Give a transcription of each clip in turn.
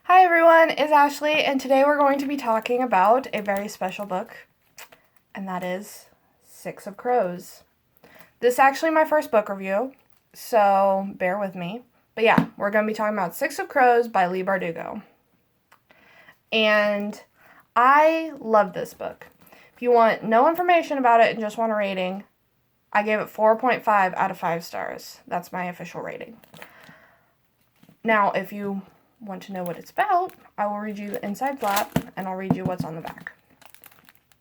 Hi everyone, it's Ashley, and today we're going to be talking about a very special book, and that is Six of Crows. This is actually my first book review, so bear with me. But yeah, we're going to be talking about Six of Crows by Leigh Bardugo. And I love this book. If you want no information about it and just want a rating, I gave it 4.5 out of 5 stars. That's my official rating. Now, if you want to know what it's about, I will read you the inside flap and I'll read you what's on the back.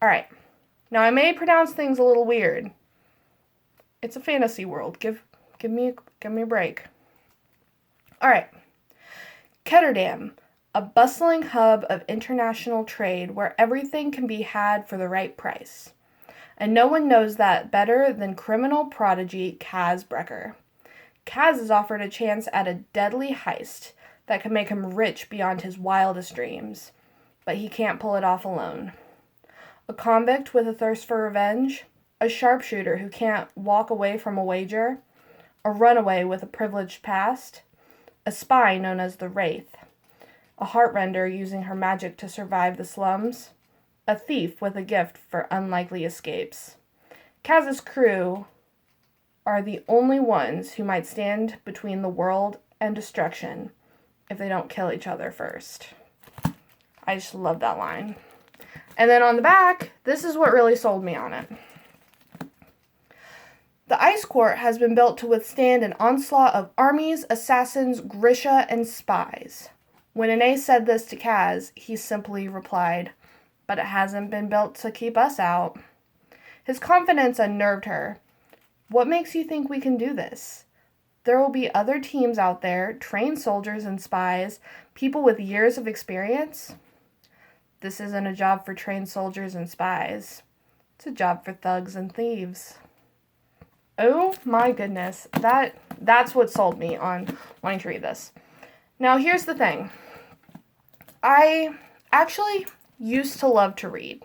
Alright. Now I may pronounce things a little weird. It's a fantasy world. Give me a break. Alright. Ketterdam, a bustling hub of international trade where everything can be had for the right price. And no one knows that better than criminal prodigy Kaz Brecker. Kaz is offered a chance at a deadly heist that can make him rich beyond his wildest dreams, but he can't pull it off alone. A convict with a thirst for revenge, a sharpshooter who can't walk away from a wager, a runaway with a privileged past, a spy known as the Wraith, a heartrender using her magic to survive the slums, a thief with a gift for unlikely escapes. Kaz's crew are the only ones who might stand between the world and destruction if they don't kill each other first. I just love that line. And then on the back, this is what really sold me on it. The ice court has been built to withstand an onslaught of armies, assassins, Grisha, and spies. When Ine said this to Kaz, he simply replied, "But it hasn't been built to keep us out." His confidence unnerved her. "What makes you think we can do this? There will be other teams out there, trained soldiers and spies, people with years of experience." "This isn't a job for trained soldiers and spies. It's a job for thugs and thieves." Oh my goodness. That's what sold me on wanting to read this. Now here's the thing. I actually used to love to read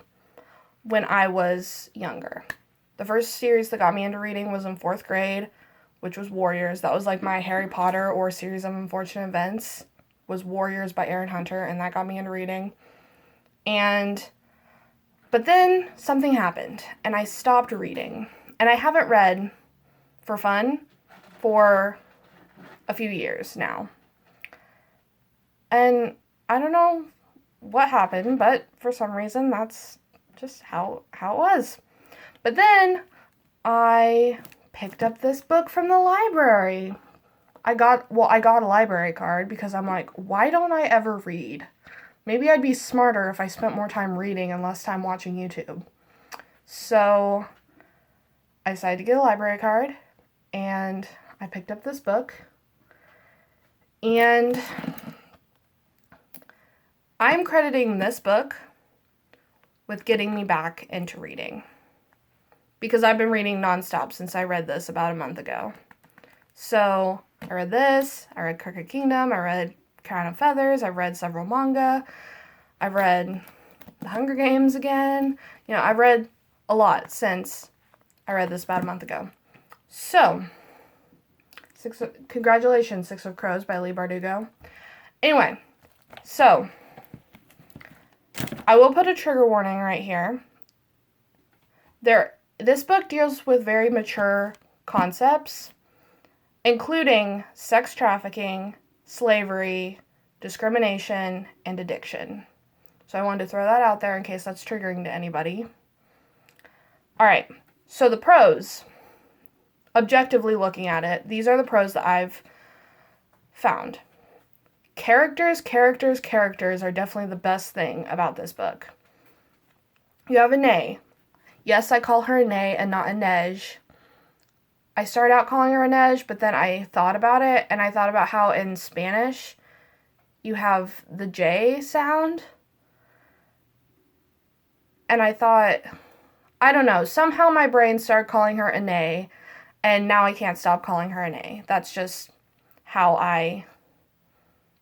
when I was younger. The first series that got me into reading was in 4th grade, which was Warriors. That was like my Harry Potter or Series of Unfortunate Events, was Warriors by Aaron Hunter, and that got me into reading. But then something happened, and I stopped reading. And I haven't read for fun for a few years now. And I don't know what happened, but for some reason that's just how it was. But then I picked up this book from the library. I got a library card because I'm like, why don't I ever read? Maybe I'd be smarter if I spent more time reading and less time watching YouTube. So I decided to get a library card, and I picked up this book, and I'm crediting this book with getting me back into reading, because I've been reading nonstop since I read this about a month ago. So I read this, I read Crooked Kingdom, I read Crown of Feathers, I've read several manga, I've read The Hunger Games again. I've read a lot since I read this about a month ago. So, congratulations, Six of Crows by Leigh Bardugo. Anyway, so I will put a trigger warning right here. This book deals with very mature concepts, including sex trafficking, slavery, discrimination, and addiction. So I wanted to throw that out there in case that's triggering to anybody. Alright, so the pros. Objectively looking at it, these are the pros that I've found. Characters are definitely the best thing about this book. You have Ine. Yes, I call her Ine and not Inej. I started out calling her Inej, but then I thought about it, and I thought about how in Spanish you have the J sound. And I thought, I don't know, somehow my brain started calling her Ine, and now I can't stop calling her Ine. That's just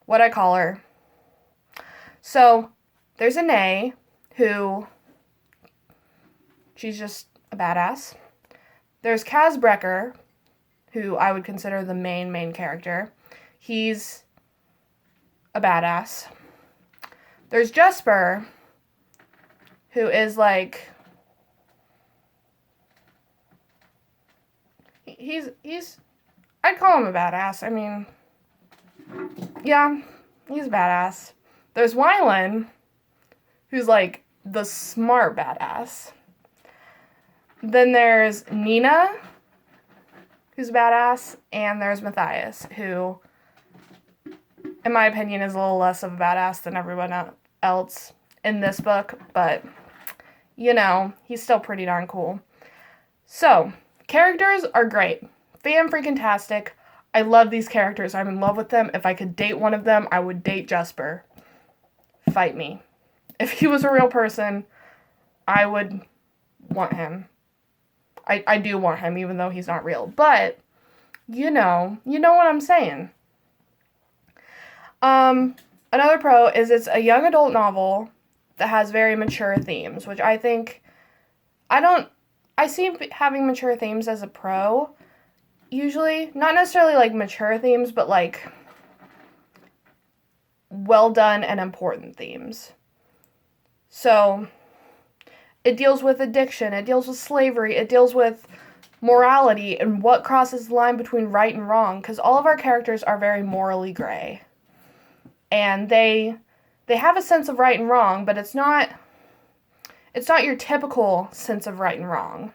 what I call her. So, there's Ine, who, she's just a badass. There's Kaz Brecker, who I would consider the main character. He's a badass. There's Jesper, who is like, he's I'd call him a badass. I mean, yeah, he's a badass. There's Wylan, who's like the smart badass. Then there's Nina, who's a badass, and there's Matthias, who, in my opinion, is a little less of a badass than everyone else in this book, but, you know, he's still pretty darn cool. So, characters are great. Fan-freaking-tastic. I love these characters. I'm in love with them. If I could date one of them, I would date Jesper. Fight me. If he was a real person, I would want him. I do want him, even though he's not real. But, you know what I'm saying. Another pro is it's a young adult novel that has very mature themes, which I think, I see having mature themes as a pro, usually. Not necessarily, like, mature themes, but, like, well done and important themes. So, it deals with addiction, it deals with slavery, it deals with morality and what crosses the line between right and wrong, because all of our characters are very morally gray. And they have a sense of right and wrong, but it's not your typical sense of right and wrong.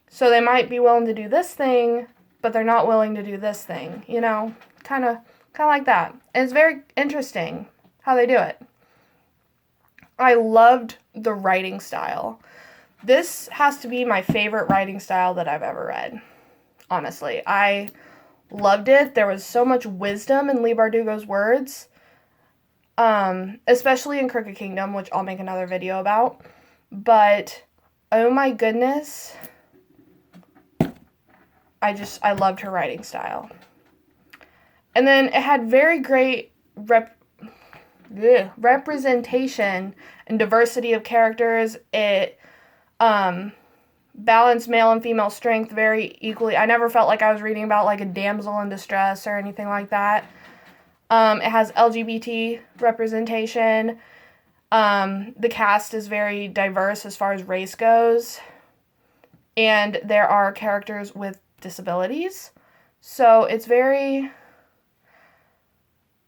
So they might be willing to do this thing, but they're not willing to do this thing, you know? Kind of like that. And it's very interesting how they do it. I loved the writing style. This has to be my favorite writing style that I've ever read. Honestly, I loved it. There was so much wisdom in Leigh Bardugo's words. Especially in Crooked Kingdom, which I'll make another video about. But, oh my goodness, I loved her writing style. And then it had very great representation and diversity of characters. It balanced male and female strength very equally. I never felt like I was reading about like a damsel in distress or anything like that. It has LGBT representation. The cast is very diverse as far as race goes. And there are characters with disabilities. So it's very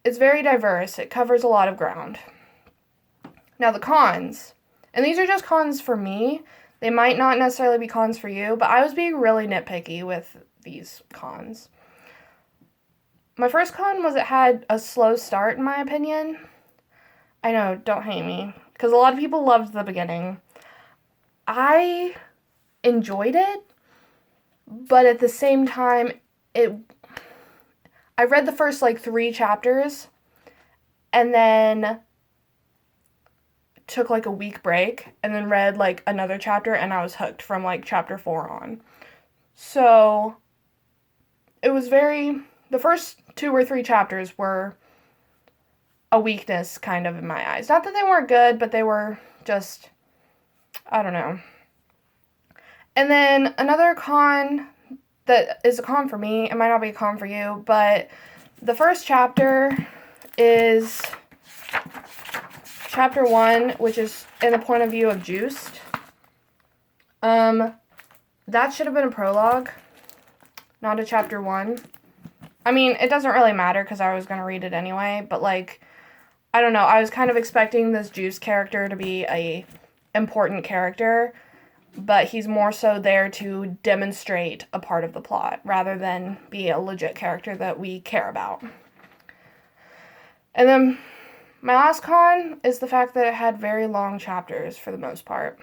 diverse. It covers a lot of ground. Now the cons, and these are just cons for me. They might not necessarily be cons for you, but I was being really nitpicky with these cons. My first con was it had a slow start, in my opinion. I know, don't hate me, because a lot of people loved the beginning. I enjoyed it, but at the same time, I read the first, 3 chapters, and then took, a week break, and then read, another chapter, and I was hooked from, chapter 4 on. So, it was the first 2 or 3 chapters were a weakness, kind of, in my eyes. Not that they weren't good, but they were just, I don't know. And then, another con that is a con for me, it might not be a con for you, but the first chapter is chapter 1, which is in the point of view of Juiced. That should have been a prologue, not a chapter 1. I mean, it doesn't really matter because I was going to read it anyway, but I don't know, I was kind of expecting this Juice character to be a important character, but he's more so there to demonstrate a part of the plot rather than be a legit character that we care about. And then my last con is the fact that it had very long chapters for the most part,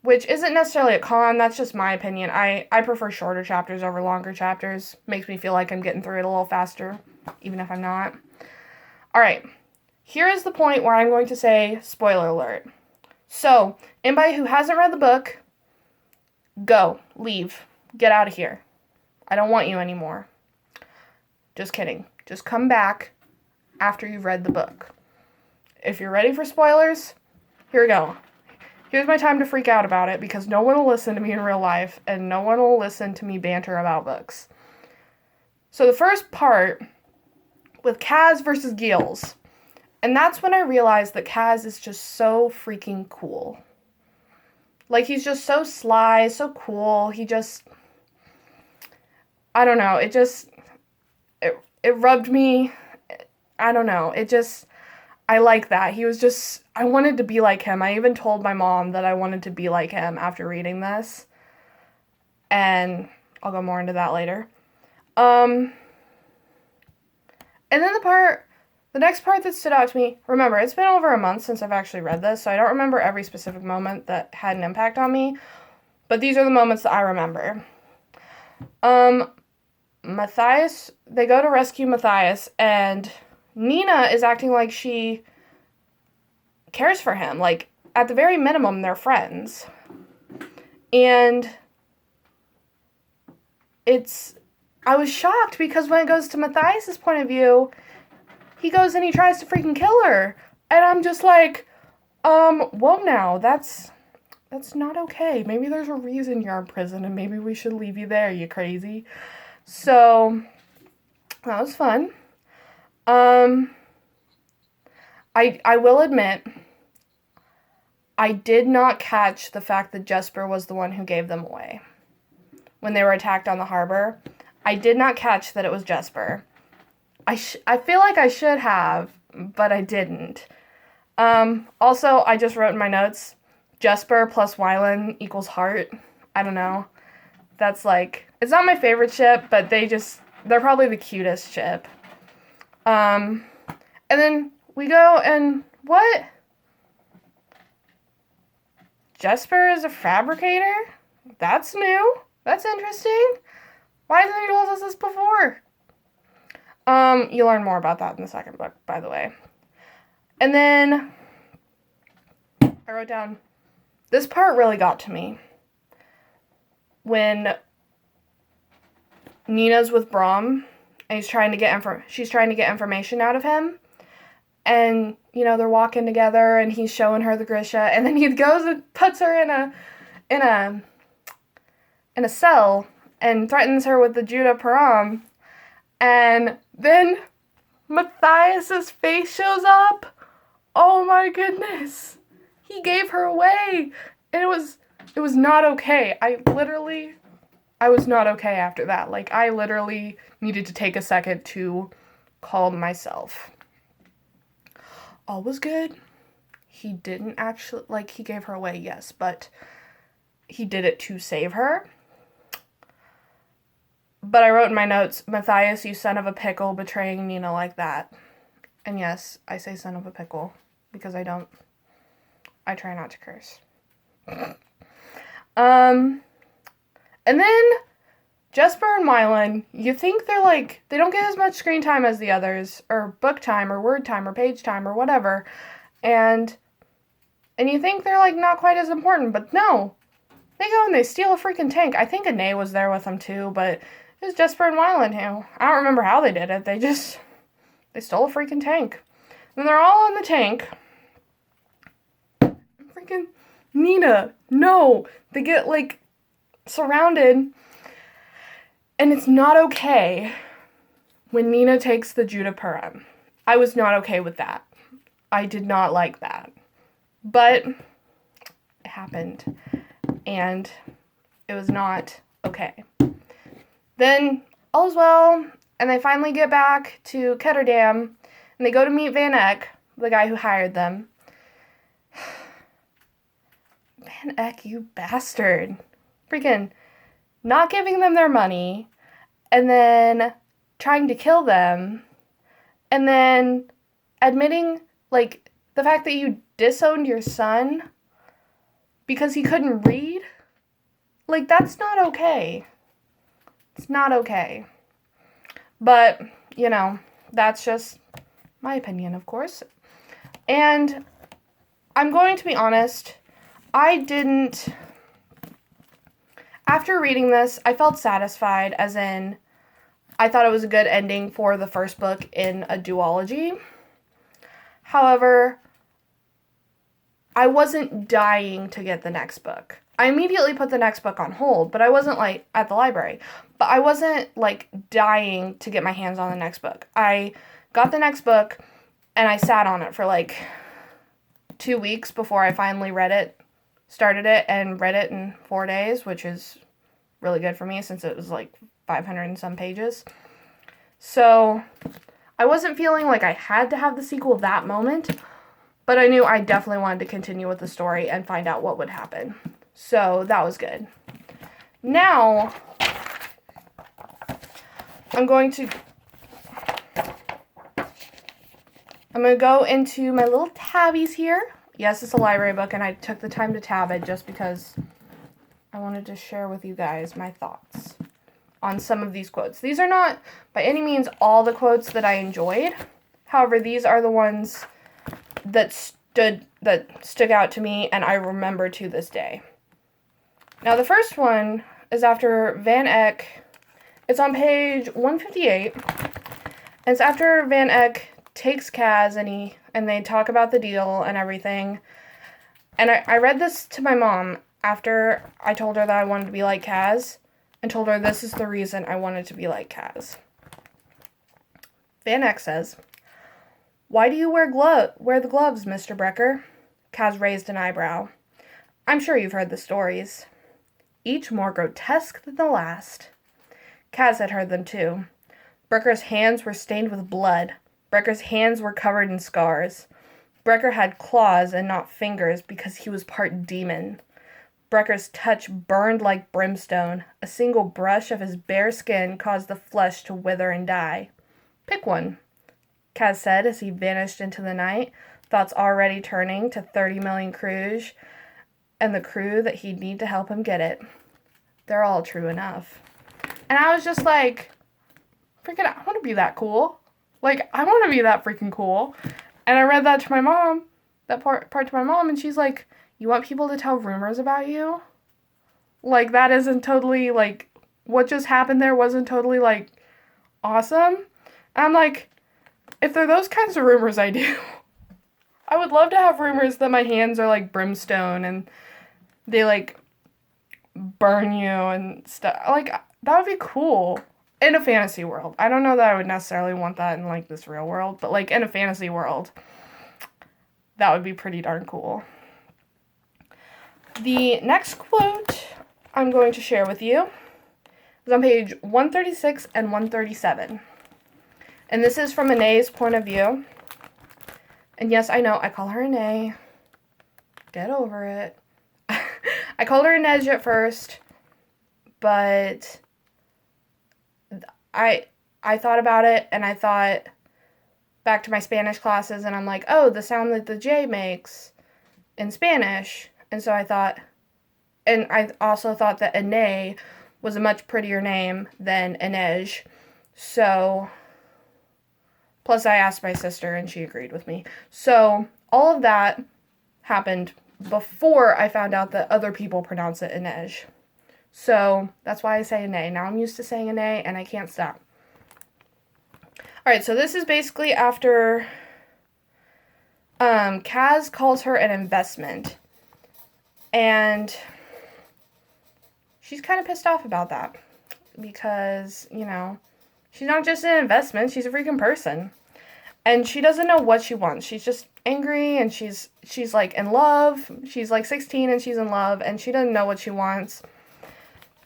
which isn't necessarily a con, that's just my opinion. I prefer shorter chapters over longer chapters. Makes me feel like I'm getting through it a little faster, even if I'm not. Alright, here is the point where I'm going to say spoiler alert. So, anybody who hasn't read the book, go, leave, get out of here. I don't want you anymore. Just kidding. Just come back after you've read the book. If you're ready for spoilers, here we go. Here's my time to freak out about it because no one will listen to me in real life and no one will listen to me banter about books. So the first part with Kaz versus Gilles, And that's when I realized that Kaz is just so freaking cool. Like, he's just so sly, so cool. He just, I don't know, it rubbed me, I don't know, I like that. He was just, I wanted to be like him. I even told my mom that I wanted to be like him after reading this. And I'll go more into that later. And then the next part that stood out to me, remember, it's been over a month since I've actually read this, so I don't remember every specific moment that had an impact on me, but these are the moments that I remember. Matthias, they go to rescue Matthias, and Nina is acting like she cares for him. Like, at the very minimum, they're friends. And I was shocked because when it goes to Matthias' point of view, he goes and he tries to freaking kill her. And I'm just like, whoa now, that's not okay. Maybe there's a reason you're in prison and maybe we should leave you there, you crazy. So, that was fun. I will admit, I did not catch the fact that Jesper was the one who gave them away. When they were attacked on the harbor, I did not catch that it was Jesper. I feel like I should have, but I didn't. Also, I just wrote in my notes, Jesper plus Wylan equals heart. I don't know. That's like, it's not my favorite ship, but they're probably the cutest ship. And then we go and, what? Jesper is a fabricator? That's new. That's interesting. Why hasn't he told us this before? You learn more about that in the second book, by the way. And then I wrote down, this part really got to me. When Nina's with Brom and she's trying to get information out of him. And, they're walking together and he's showing her the Grisha, and then he goes and puts her in a cell and threatens her with the Judah Param. And then Matthias's face shows up. Oh my goodness. He gave her away. And it was not okay. I was not okay after that. Like, I literally needed to take a second to calm myself. All was good. He didn't actually, he gave her away, yes, but he did it to save her. But I wrote in my notes, Matthias, you son of a pickle, betraying Nina like that. And yes, I say son of a pickle, because I try not to curse. And then Jesper and Wylan, you think they don't get as much screen time as the others, or book time, or word time, or page time, or whatever. And you think they're, not quite as important, but no. They go and they steal a freaking tank. I think Anae was there with them too, but it was Jesper and Wylan who, I don't remember how they did it. They stole a freaking tank. And they're all on the tank. Freaking Nina, no. They get, surrounded. And it's not okay when Nina takes the Judah Purim. I was not okay with that. I did not like that. But it happened. And it was not okay. Then all's well, and they finally get back to Ketterdam, and they go to meet Van Eck, the guy who hired them. Van Eck, you bastard. Freaking not giving them their money, and then trying to kill them, and then admitting, the fact that you disowned your son because he couldn't read. That's not okay. It's not okay. But, that's just my opinion, of course. And I'm going to be honest, after reading this, I felt satisfied, as in, I thought it was a good ending for the first book in a duology. However, I wasn't dying to get the next book. I immediately put the next book on hold, but I wasn't, at the library. But I wasn't, dying to get my hands on the next book. I got the next book, And I sat on it for like 2 weeks before I finally started it and read it in 4 days, which is really good for me since it was like 500 and some pages. So I wasn't feeling like I had to have the sequel that moment, but I knew I definitely wanted to continue with the story and find out what would happen. So that was good. Now, I'm going to go into my little tabbies here. Yes, it's a library book, and I took the time to tab it just because I wanted to share with you guys my thoughts on some of these quotes. These are not, by any means, all the quotes that I enjoyed. However, these are the ones that stuck out to me, and I remember to this day. Now, the first one is after Van Eck. It's on page 158. And it's after Van Eck takes Kaz and they talk about the deal and everything. And I read this to my mom after I told her that I wanted to be like Kaz and told her this is the reason I wanted to be like Kaz. Van Eck says, "Why do you wear the gloves, Mr. Brecker?" Kaz raised an eyebrow. "I'm sure you've heard the stories. Each more grotesque than the last." Kaz had heard them too. Brecker's hands were stained with blood. Brecker's hands were covered in scars. Brecker had claws and not fingers because he was part demon. Brecker's touch burned like brimstone. A single brush of his bare skin caused the flesh to wither and die. "Pick one," Kaz said as he vanished into the night, thoughts already turning to 30 million crews and the crew that he'd need to help him get it. They're all true enough. And I was just like, freaking, I want to be that cool. Like, I want to be that freaking cool. And I read that to my mom, that part to my mom, and she's like, "You want people to tell rumors about you? Like, that isn't totally, like, what just happened there wasn't totally, like, awesome?" And I'm like, if they're those kinds of rumors, I do. I would love to have rumors that my hands are, like, brimstone and they, like, burn you and stuff. Like, that would be cool. In a fantasy world. I don't know that I would necessarily want that in, like, this real world, but, like, in a fantasy world, that would be pretty darn cool. The next quote I'm going to share with you is on page 136 and 137. And this is from Anae's point of view. And yes, I know, I call her Anae. Get over it. I called her Inej at first, but I thought about it, and I thought back to my Spanish classes, and I'm like, oh, the sound that the J makes in Spanish. And so I thought, and I also thought that Anae was a much prettier name than Inej. So, plus I asked my sister, and she agreed with me. So, all of that happened before I found out that other people pronounce it Inej. So, that's why I say Anae. Now I'm used to saying Anae, and I can't stop. Alright, so this is basically after Kaz calls her an investment. And she's kind of pissed off about that. Because, you know, she's not just an investment, she's a freaking person. And she doesn't know what she wants. She's just angry, and she's like in love. She's like 16 and she's in love, and she doesn't know what she wants.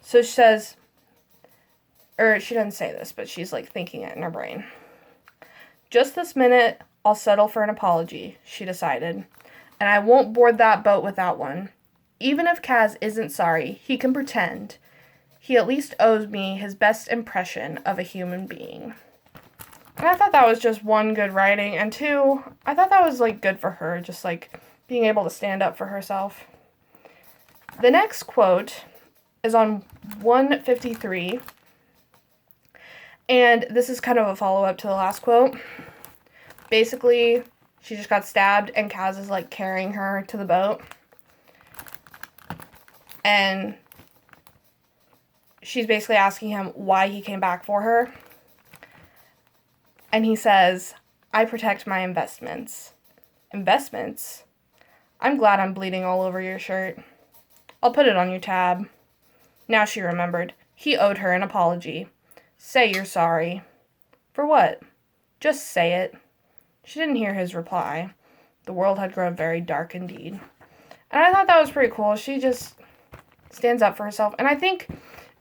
So she says, or she doesn't say this, but she's like thinking it in her brain. "Just this minute, I'll settle for an apology," she decided. "And I won't board that boat without one. Even if Kaz isn't sorry, he can pretend. He at least owes me his best impression of a human being." And I thought that was just one, good writing, and two, I thought that was like good for her, just like being able to stand up for herself. The next quote is on 153, and this is kind of a follow-up to the last quote. Basically, she just got stabbed, and Kaz is like carrying her to the boat, and she's basically asking him why he came back for her. And he says, "I protect my investments." "Investments? I'm glad I'm bleeding all over your shirt. I'll put it on your tab." Now she remembered. He owed her an apology. "Say you're sorry." "For what?" "Just say it." She didn't hear his reply. The world had grown very dark indeed. And I thought that was pretty cool. She just stands up for herself. And I think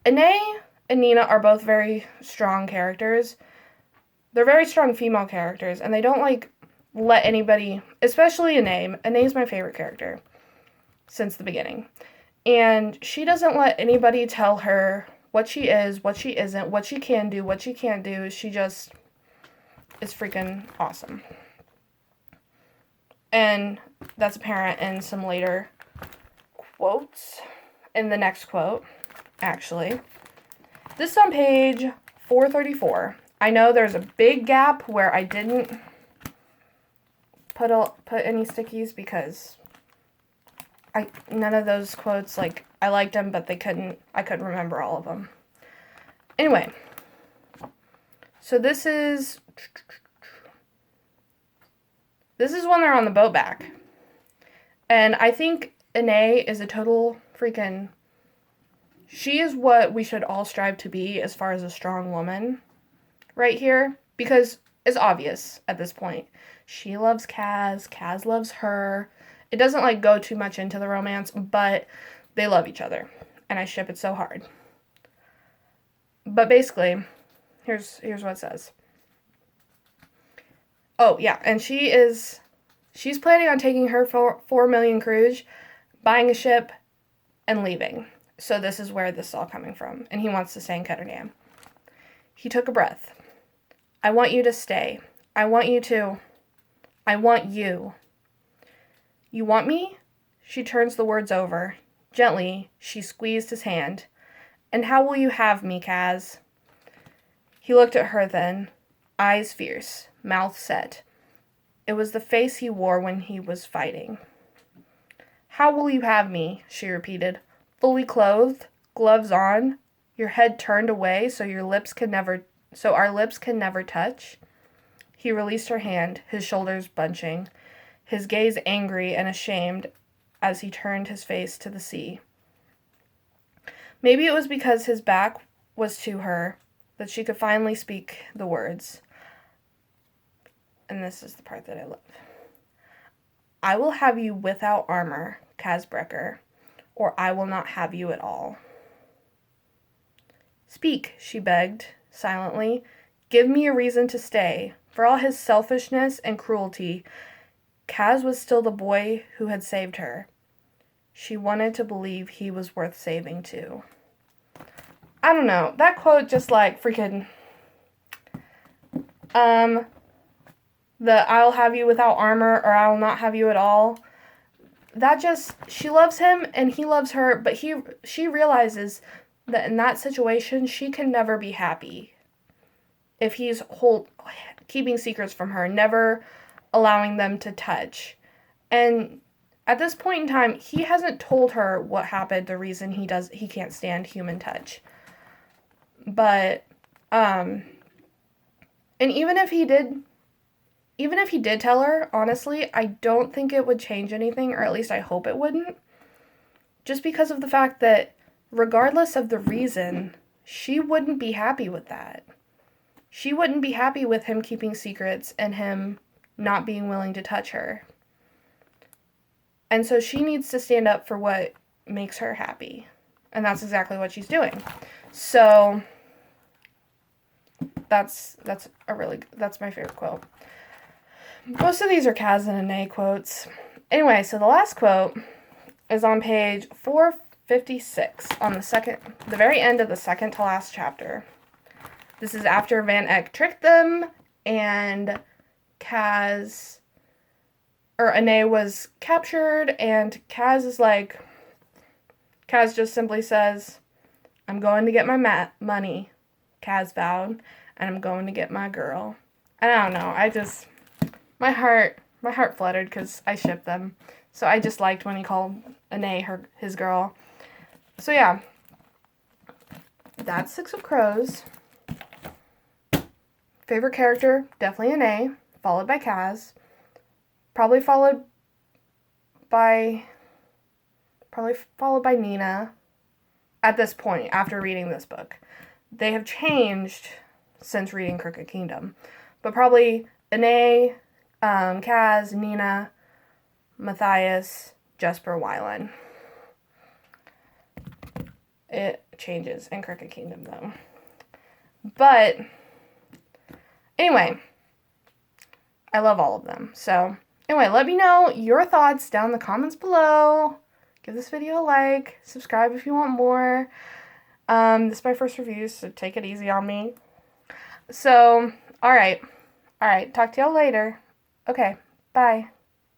Anae and Nina are both very strong characters. They're very strong female characters, and they don't, like, let anybody, especially Anae. Anae's my favorite character since the beginning. And she doesn't let anybody tell her what she is, what she isn't, what she can do, what she can't do. She just is freaking awesome. And that's apparent in some later quotes. In the next quote, actually. This is on page 434. I know there's a big gap where I didn't put any stickies because none of those quotes, like, I liked them, but I couldn't remember all of them. Anyway, so this is when they're on the boat back. And I think Anae is a total freaking, she is what we should all strive to be as far as a strong woman right here, because it's obvious at this point. She loves Kaz, Kaz loves her. It doesn't, like, go too much into the romance, but they love each other, and I ship it so hard. But basically, here's what it says. Oh, yeah, and she's planning on taking her 4 million cruise, buying a ship, and leaving. So this is where this is all coming from, and he wants to stay in Ketterdam. He took a breath. I want you to stay. I want you. You want me? She turns the words over. Gently, she squeezed his hand. And how will you have me, Kaz? He looked at her then, eyes fierce, mouth set. It was the face he wore when he was fighting. How will you have me? She repeated. Fully clothed, gloves on, your head turned away so our lips can never touch. He released her hand, his shoulders bunching, his gaze angry and ashamed as he turned his face to the sea. Maybe it was because his back was to her that she could finally speak the words. And this is the part that I love. I will have you without armor, Kazbrecker, or I will not have you at all. Speak, she begged, silently. Give me a reason to stay. For all his selfishness and cruelty, Kaz was still the boy who had saved her. She wanted to believe he was worth saving too. I don't know. That quote just, like, freaking... The I'll have you without armor or I will not have you at all. That just... She loves him and he loves her, but she realizes that in that situation, she can never be happy if he's keeping secrets from her, never allowing them to touch. And at this point in time, he hasn't told her what happened, the reason he can't stand human touch. But, and even if he did tell her, honestly, I don't think it would change anything, or at least I hope it wouldn't. Just because of the fact that, regardless of the reason, she wouldn't be happy with that. She wouldn't be happy with him keeping secrets and him not being willing to touch her. And so she needs to stand up for what makes her happy. And that's exactly what she's doing. So that's my favorite quote. Most of these are Kaz and Anae quotes. Anyway, so the last quote is on page 456 on the very end of the second to last chapter. This is after Van Eck tricked them and Anae was captured, and Kaz just simply says, I'm going to get my money, Kaz vowed, and I'm going to get my girl. And I don't know, my heart fluttered because I shipped them. So I just liked when he called Anae his girl. So yeah, that's Six of Crows. Favorite character, definitely Anae, followed by Kaz. Probably followed by Nina at this point, after reading this book. They have changed since reading Crooked Kingdom. But probably Anae, Kaz, Nina, Matthias, Jesper, Wylan. It changes in Crooked Kingdom, though. But, anyway, I love all of them. So, anyway, let me know your thoughts down in the comments below. Give this video a like. Subscribe if you want more. This is my first review, so take it easy on me. So, alright. Alright, talk to y'all later. Okay, bye.